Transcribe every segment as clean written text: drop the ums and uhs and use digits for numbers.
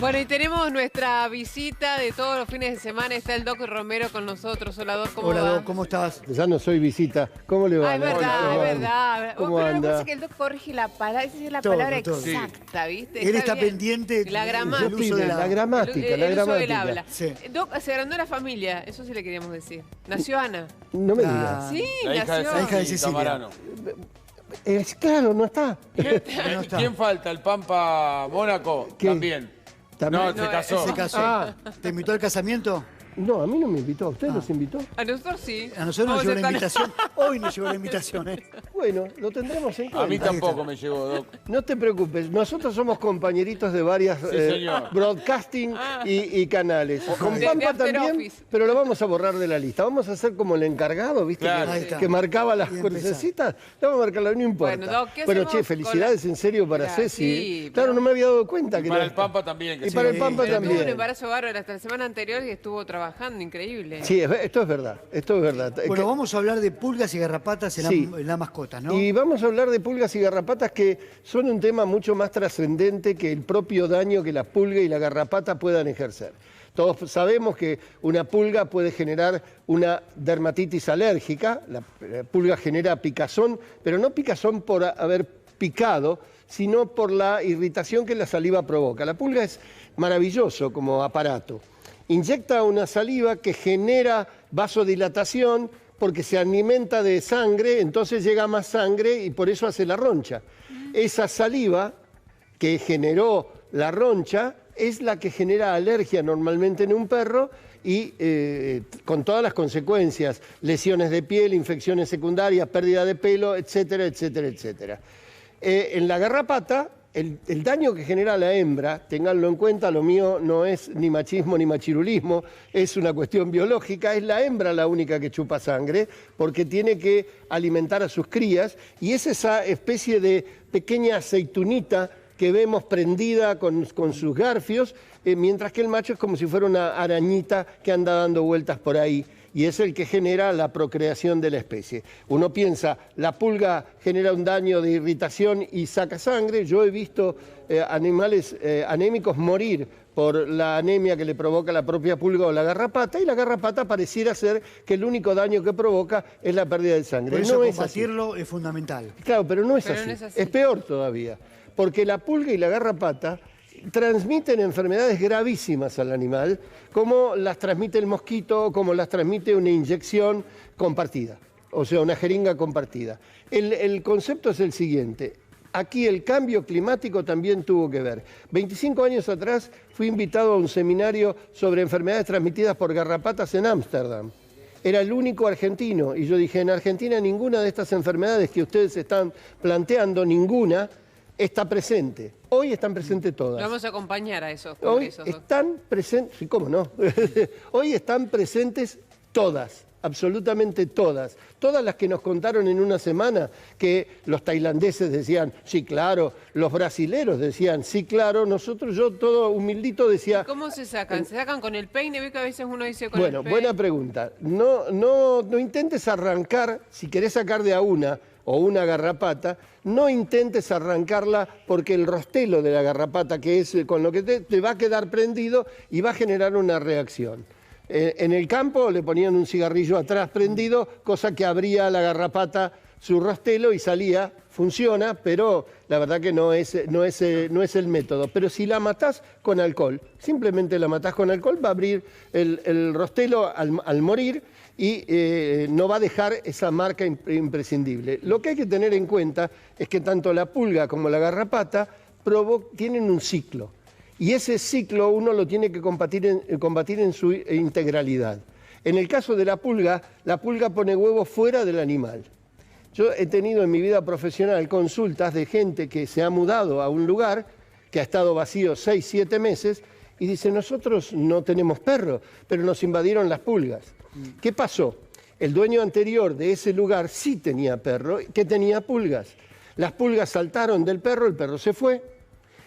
Bueno, y tenemos nuestra visita de todos los fines de semana. Está el Doc Romero con nosotros. Hola, Doc, ¿cómo va? Hola, Doc, ¿cómo estás? Ya no soy visita. ¿Cómo le va? Ah, es verdad, es verdad. ¿Cómo Pero me anda? parece que el Doc corrige la palabra, esa es la Todo, palabra todo. exacta, ¿viste? Él está bien. pendiente La del gramática. uso de La gramática, El la uso del gramática. habla. Sí. Doc, se agrandó la familia, eso sí le queríamos decir. Nació Ana. No me Ah. digas. Sí, La hija nació. La hija de Cecilia Cecilia. Tamarano. Claro, no está. No está. ¿Quién falta? ¿El Pampa Mónaco? ¿Qué? También. También. No, se casó. Se casó. Ah. ¿Te invitó al casamiento? No, a mí no me invitó. ¿A usted los invitó? A nosotros sí. A nosotros nos Vamos llegó a la estar- invitación. Hoy nos llegó la invitación, ¿eh? Bueno, lo tendremos en cuenta. A mí tampoco me llegó, Doc. No te preocupes, nosotros somos compañeritos de varias señor. broadcasting y canales. Con De Pampa After también, Office. pero lo vamos a borrar de la lista. Vamos a hacer como el encargado, ¿viste? Claro. Ahí Que, está. que marcaba las Bien crucecitas. Le vamos a marcarla, no importa. Bueno, Doc, ¿qué Bueno, hacemos che, con felicidades en serio para Claro, Ceci. sí, Claro, pero- no me había dado cuenta que Para no el está. Pampa también. Que Y sí. para el Pampa Pero tuvo un también. embarazo bárbaro hasta la semana anterior y estuvo trabajando, increíble. Sí, esto es verdad, esto es verdad. Bueno, vamos a hablar de pulgas y garrapatas en, Sí. en las mascotas, ¿no? Y vamos a hablar de pulgas y garrapatas que son un tema mucho más trascendente que el propio daño que la pulga y la garrapata puedan ejercer. Todos sabemos que una pulga puede generar una dermatitis alérgica, la pulga genera picazón, pero no picazón por haber picado, sino por la irritación que la saliva provoca. La pulga es maravilloso como aparato. Inyecta una saliva que genera vasodilatación porque se alimenta de sangre, entonces llega más sangre y por eso hace la roncha. Esa saliva que generó la roncha es la que genera alergia normalmente en un perro y con todas las consecuencias, lesiones de piel, infecciones secundarias, pérdida de pelo, etcétera, etcétera, etcétera. En la garrapata, el daño que genera la hembra, ténganlo en cuenta, lo mío no es ni machismo ni machirulismo, es una cuestión biológica, es la hembra la única que chupa sangre porque tiene que alimentar a sus crías y es esa especie de pequeña aceitunita que vemos prendida con sus garfios, mientras que el macho es como si fuera una arañita que anda dando vueltas por ahí y es el que genera la procreación de la especie. Uno piensa, la pulga genera un daño de irritación y saca sangre. Yo he visto animales anémicos morir por la anemia que le provoca la propia pulga o la garrapata, y la garrapata pareciera ser que el único daño que provoca es la pérdida de sangre. Por eso No es así. combatirlo es fundamental. Claro, pero no es Pero así. no es así. Es peor todavía, porque la pulga y la garrapata transmiten enfermedades gravísimas al animal, como las transmite el mosquito, como las transmite una inyección compartida, o sea, una jeringa compartida. El concepto es el siguiente. Aquí el cambio climático también tuvo que ver. 25 años atrás fui invitado a un seminario sobre enfermedades transmitidas por garrapatas en Ámsterdam. Era el único argentino y yo dije, en Argentina ninguna de estas enfermedades que ustedes están planteando, ninguna, está presente. Hoy están presentes todas. Lo vamos a acompañar a esos Hoy congresos. Doc. están presentes, sí, ¿cómo no? Hoy están presentes todas, absolutamente todas. Todas las que nos contaron en una semana que los tailandeses decían, sí, claro, los brasileros decían, sí, claro, nosotros, yo todo humildito decía, ¿Cómo se sacan? ¿Se sacan con el peine? Ve que a veces uno dice con bueno, el peine. buena pregunta. No intentes arrancar, si querés sacar de a una o una garrapata, no intentes arrancarla porque el rostelo de la garrapata, que es con lo que te va a quedar prendido y va a generar una reacción. En el campo le ponían un cigarrillo atrás prendido, cosa que abría la garrapata su rostelo y salía, funciona, pero la verdad que no es el método. Pero si la matás con alcohol, simplemente la matás con alcohol, va a abrir el rostelo al morir y no va a dejar esa marca imprescindible. Lo que hay que tener en cuenta es que tanto la pulga como la garrapata tienen un ciclo. Y ese ciclo uno lo tiene que combatir en su integralidad. En el caso de la pulga pone huevos fuera del animal. Yo he tenido en mi vida profesional consultas de gente que se ha mudado a un lugar que ha estado vacío 6, 7 meses y dice, nosotros no tenemos perro, pero nos invadieron las pulgas. ¿Qué pasó? El dueño anterior de ese lugar sí tenía perro, que tenía pulgas. Las pulgas saltaron del perro, el perro se fue,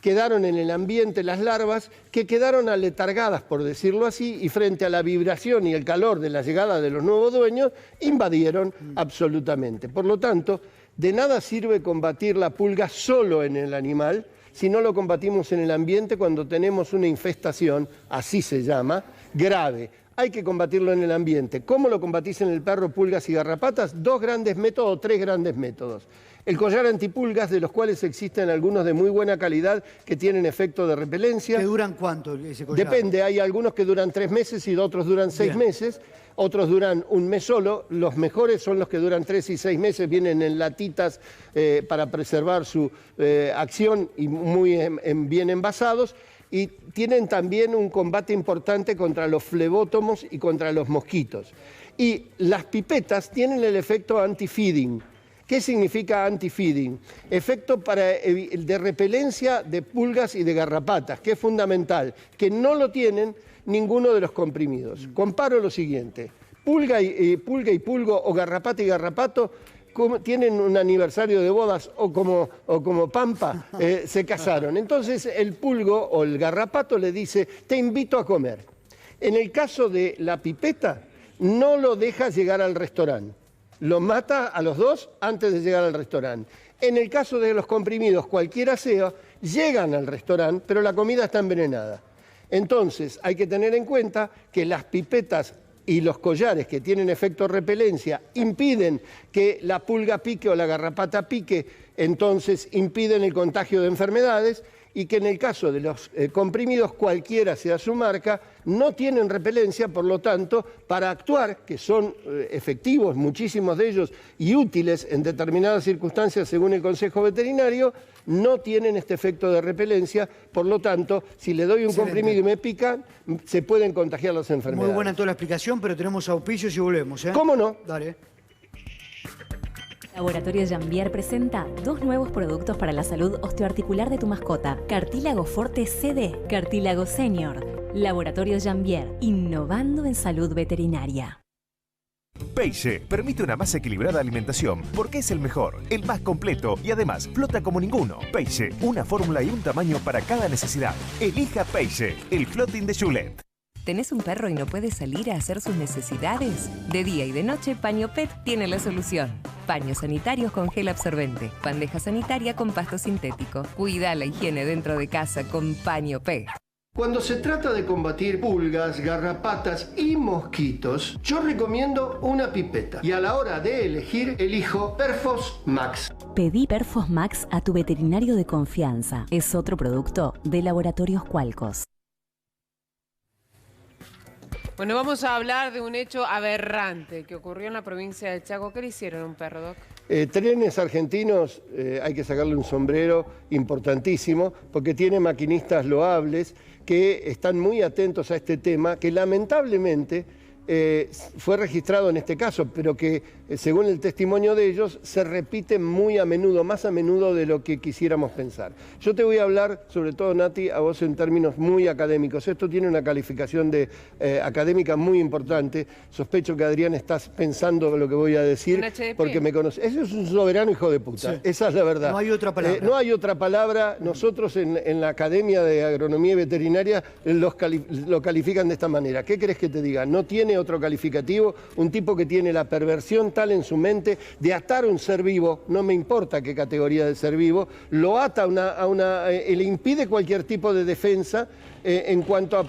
quedaron en el ambiente las larvas que quedaron aletargadas, por decirlo así, y frente a la vibración y el calor de la llegada de los nuevos dueños, invadieron absolutamente. Por lo tanto, de nada sirve combatir la pulga solo en el animal, si no lo combatimos en el ambiente cuando tenemos una infestación, así se llama, grave. Hay que combatirlo en el ambiente. ¿Cómo lo combatís en el perro, pulgas y garrapatas? Dos grandes métodos o tres grandes métodos. El collar antipulgas, de los cuales existen algunos de muy buena calidad que tienen efecto de repelencia. ¿Que duran cuánto ese collar? Depende, hay algunos que duran 3 meses y otros duran 6 meses. Otros duran un mes solo. Los mejores son los que duran 3 y 6 meses, vienen en latitas para preservar su acción y muy bien envasados. Y tienen también un combate importante contra los flebótomos y contra los mosquitos. Y las pipetas tienen el efecto anti-feeding. ¿Qué significa anti-feeding? Efecto de repelencia de pulgas y de garrapatas, que es fundamental, que no lo tienen ninguno de los comprimidos. Comparo lo siguiente: pulga y pulgo, o garrapata y garrapato, tienen un aniversario de bodas o como Pampa, se casaron. Entonces el pulgo o el garrapato le dice, te invito a comer. En el caso de la pipeta, no lo deja llegar al restaurante. Lo mata a los dos antes de llegar al restaurante. En el caso de los comprimidos, cualquiera sea, llegan al restaurante, pero la comida está envenenada. Entonces hay que tener en cuenta que las pipetas y los collares que tienen efecto repelencia impiden que la pulga pique o la garrapata pique, entonces impiden el contagio de enfermedades, y que en el caso de los comprimidos, cualquiera sea su marca, no tienen repelencia, por lo tanto, para actuar, que son efectivos, muchísimos de ellos, y útiles en determinadas circunstancias según el Consejo Veterinario, no tienen este efecto de repelencia, por lo tanto, si le doy un comprimido y me pica, se pueden contagiar las enfermedades. Muy buena toda la explicación, pero tenemos auspicios y volvemos, ¿eh? ¿Cómo no? Dale. Laboratorio Jambier presenta 2 nuevos productos para la salud osteoarticular de tu mascota. Cartílago Forte CD, Cartílago Senior. Laboratorio Jambier, innovando en salud veterinaria. Peixe permite una más equilibrada alimentación porque es el mejor, el más completo y además flota como ninguno. Peixe, una fórmula y un tamaño para cada necesidad. Elija Peixe, el floating de Gillette. ¿Tenés un perro y no puede salir a hacer sus necesidades? De día y de noche, Paño Pet tiene la solución. Paños sanitarios con gel absorbente, bandeja sanitaria con pasto sintético. Cuida la higiene dentro de casa con Paño Pet. Cuando se trata de combatir pulgas, garrapatas y mosquitos, yo recomiendo una pipeta. Y a la hora de elegir, elijo Perfos Max. Pedí Perfos Max a tu veterinario de confianza. Es otro producto de Laboratorios Qualcos. Bueno, vamos a hablar de un hecho aberrante que ocurrió en la provincia del Chaco. ¿Qué le hicieron a un perro, Doc? Trenes argentinos, hay que sacarle un sombrero importantísimo, porque tiene maquinistas loables que están muy atentos a este tema, que lamentablemente fue registrado en este caso, pero que según el testimonio de ellos se repite muy a menudo, más a menudo de lo que quisiéramos pensar. Yo te voy a hablar, sobre todo Nati, a vos en términos muy académicos. Esto tiene una calificación académica muy importante. Sospecho que Adrián estás pensando lo que voy a decir, ¿Un HDP? porque me conoce. Ese es un soberano hijo de puta, Sí. esa es la verdad. No hay otra palabra. No hay otra palabra. Nosotros en la Academia de Agronomía y Veterinaria lo califican de esta manera. ¿Qué querés que te diga? No tiene otro calificativo, un tipo que tiene la perversión tal en su mente de atar un ser vivo, no me importa qué categoría de ser vivo, lo ata le impide cualquier tipo de defensa en cuanto a...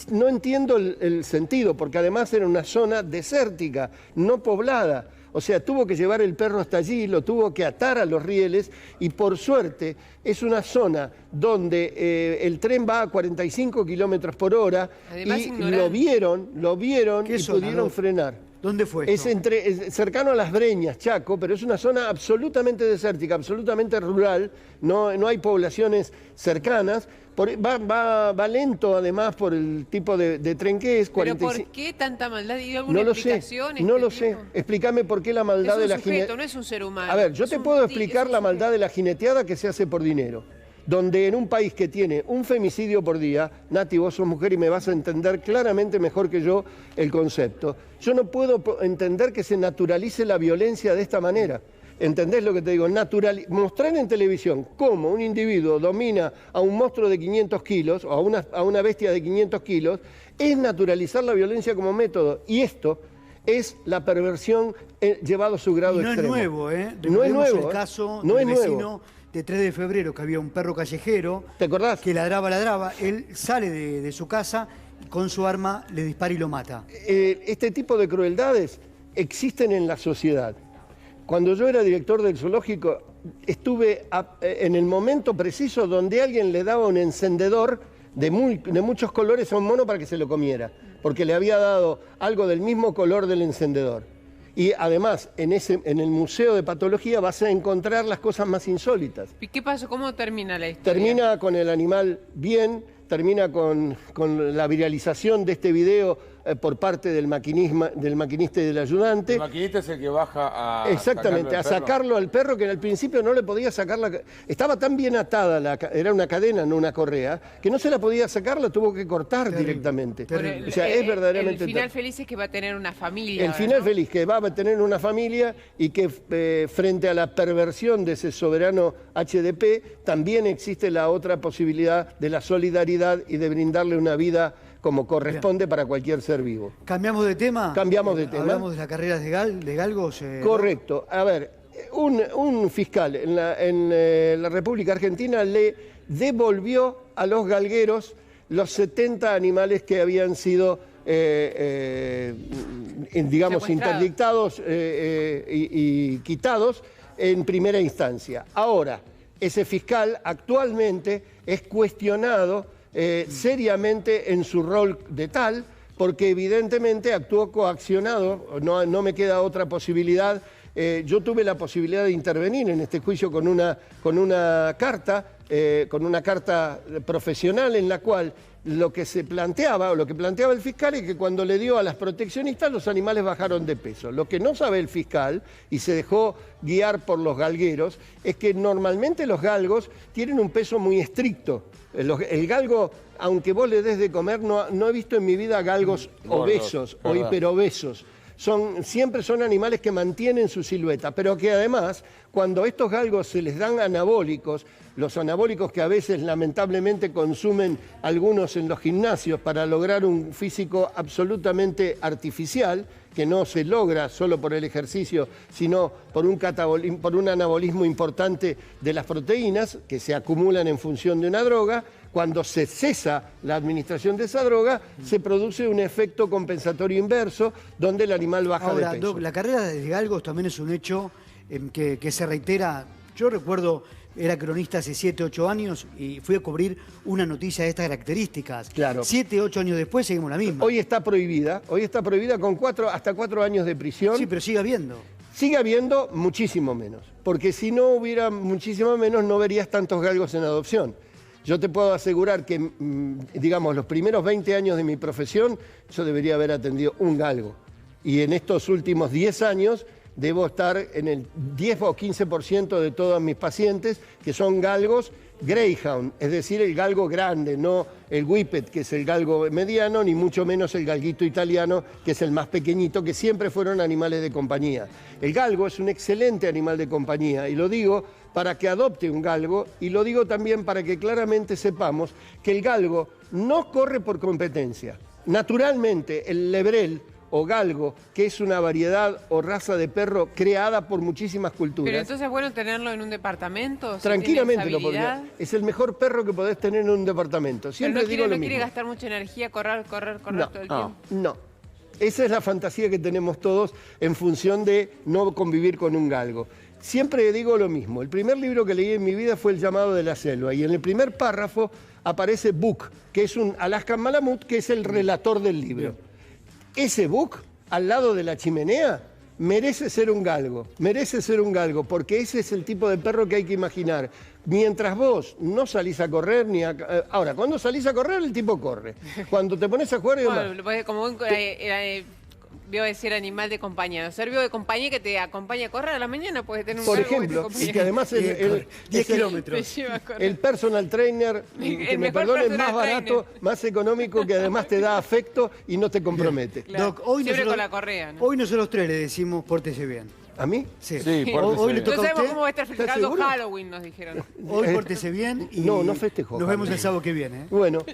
No entiendo el sentido, porque además era una zona desértica, no poblada. O sea, tuvo que llevar el perro hasta allí, lo tuvo que atar a los rieles y por suerte es una zona donde el tren va a 45 kilómetros por hora. Además, y ignorante. lo vieron ¿Qué y zona, pudieron Doc? frenar. ¿Dónde fue Es esto? es cercano a Las Breñas, Chaco, pero es una zona absolutamente desértica, absolutamente rural, no hay poblaciones cercanas. Va lento además por el tipo de tren que es. ¿Pero 45... por qué tanta maldad? ¿Y alguna No lo sé, explicación? no este lo sé. tipo? Explícame por qué la maldad Es un de la sujeto, jineteada. no es un ser humano. A ver, yo Es te un puedo ti- explicar es un la sujeto. maldad de la jineteada que se hace por dinero. Donde en un país que tiene un femicidio por día, Nati, vos sos mujer y me vas a entender claramente mejor que yo el concepto. Yo no puedo entender que se naturalice la violencia de esta manera. ¿Entendés lo que te digo? Mostrar en televisión cómo un individuo domina a un monstruo de 500 kilos o a una bestia de 500 kilos es naturalizar la violencia como método. Y esto es la perversión llevado a su grado Y no extremo. es nuevo, ¿eh? No es Recordemos nuevo. el caso No del es vecino nuevo. de 3 de febrero, que había un perro callejero. ¿Te acordás? Que ladraba. Él sale de su casa y con su arma le dispara y lo mata. Este tipo de crueldades existen en la sociedad. Cuando yo era director del zoológico, estuve en el momento preciso donde alguien le daba un encendedor de muchos colores a un mono para que se lo comiera, porque le había dado algo del mismo color del encendedor. Y además, en el Museo de Patología vas a encontrar las cosas más insólitas. ¿Y qué pasó? ¿Cómo termina la historia? Termina con el animal bien, termina con la viralización de este video por parte del maquinista y del ayudante. El maquinista es el que baja a... Exactamente, a sacarlo al perro, que al principio no le podía sacar estaba tan bien atada, era una cadena, no una correa, que no se la podía sacar, la tuvo que cortar directamente. Bueno, o sea, es verdaderamente... El final feliz es que va a tener una familia. El final feliz, que va a tener una familia y que frente a la perversión de ese soberano HDP, también existe la otra posibilidad de la solidaridad y de brindarle una vida como corresponde para cualquier ser vivo. ¿Cambiamos de tema? Cambiamos de tema. ¿Hablamos de las carreras de galgos? Correcto. A ver, un fiscal en la República Argentina le devolvió a los galgueros los 70 animales que habían sido, digamos, interdictados y quitados en primera instancia. Ahora, ese fiscal actualmente es cuestionado seriamente en su rol de tal, porque evidentemente actuó coaccionado, no me queda otra posibilidad. Yo tuve la posibilidad de intervenir en este juicio con una carta profesional en la cual lo que planteaba el fiscal es que cuando le dio a las proteccionistas los animales bajaron de peso. Lo que no sabe el fiscal, y se dejó guiar por los galgueros, es que normalmente los galgos tienen un peso muy estricto. El galgo, aunque vos le des de comer, no he visto en mi vida galgos obesos o hiperobesos. Siempre son animales que mantienen su silueta, pero que además, cuando estos galgos se les dan anabólicos, los anabólicos que a veces lamentablemente consumen algunos en los gimnasios para lograr un físico absolutamente artificial, que no se logra solo por el ejercicio, sino por un anabolismo importante de las proteínas que se acumulan en función de una droga. Cuando se cesa la administración de esa droga, se produce un efecto compensatorio inverso, donde el animal baja de peso. Doc, la carrera de galgos también es un hecho que se reitera. Yo recuerdo, era cronista hace 7, 8 años y fui a cubrir una noticia de estas características. Claro. 7, 8 años después seguimos la misma. Hoy está prohibida con hasta 4 años de prisión. Sí, pero sigue habiendo. Sigue habiendo muchísimo menos, porque si no hubiera muchísimo menos no verías tantos galgos en adopción. Yo te puedo asegurar que, digamos, los primeros 20 años de mi profesión, yo debería haber atendido un galgo. Y en estos últimos 10 años debo estar en el 10 o 15% de todos mis pacientes, que son galgos greyhound, es decir, el galgo grande, no el whippet, que es el galgo mediano, ni mucho menos el galguito italiano, que es el más pequeñito, que siempre fueron animales de compañía. El galgo es un excelente animal de compañía, y lo digo para que adopte un galgo, y lo digo también para que claramente sepamos que el galgo no corre por competencia. Naturalmente, el lebrel o galgo, que es una variedad o raza de perro creada por muchísimas culturas. Pero entonces es bueno tenerlo en un departamento. Tranquilamente lo podría. Es el mejor perro que podés tener en un departamento. Siempre pero digo lo mismo. ¿No quiere gastar mucha energía, correr todo el tiempo? No. Esa es la fantasía que tenemos todos en función de no convivir con un galgo. Siempre digo lo mismo. El primer libro que leí en mi vida fue El llamado de la selva, y en el primer párrafo aparece Buck, que es un Alaskan Malamut, que es el relator del libro. Ese Buck, al lado de la chimenea, merece ser un galgo, porque ese es el tipo de perro que hay que imaginar. Mientras vos no salís a correr, ahora, cuando salís a correr, el tipo corre. Cuando te pones a jugar... Como vio decir animal de compañía. Ser vivo de compañía que te acompaña a correr a la mañana, puede tener un por ejemplo, y que además 10 kilómetros. El personal trainer, que me perdone, es más barato, más económico, que además te da afecto y no te compromete. Claro. Doc, hoy siempre con la correa, ¿no? Hoy nosotros tres le decimos pórtese bien. ¿A mí? Sí. Hoy le toca no sabemos a usted. cómo va a estar festejando Halloween, nos dijeron. Hoy pórtese bien y no festejo. Nos vemos el sábado que viene. Bueno,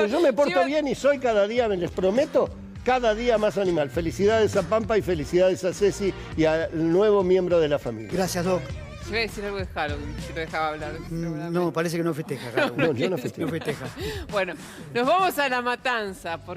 yo me porto bien y soy cada día, les prometo, cada día más animal. Felicidades a Pampa y felicidades a Ceci y al nuevo miembro de la familia. Gracias, Doc. Yo iba a decir algo de Halloween, si lo dejaba hablar. No, parece que no festeja. Halloween. No, yo no festejo. No festeja. Bueno, nos vamos a La Matanza, porque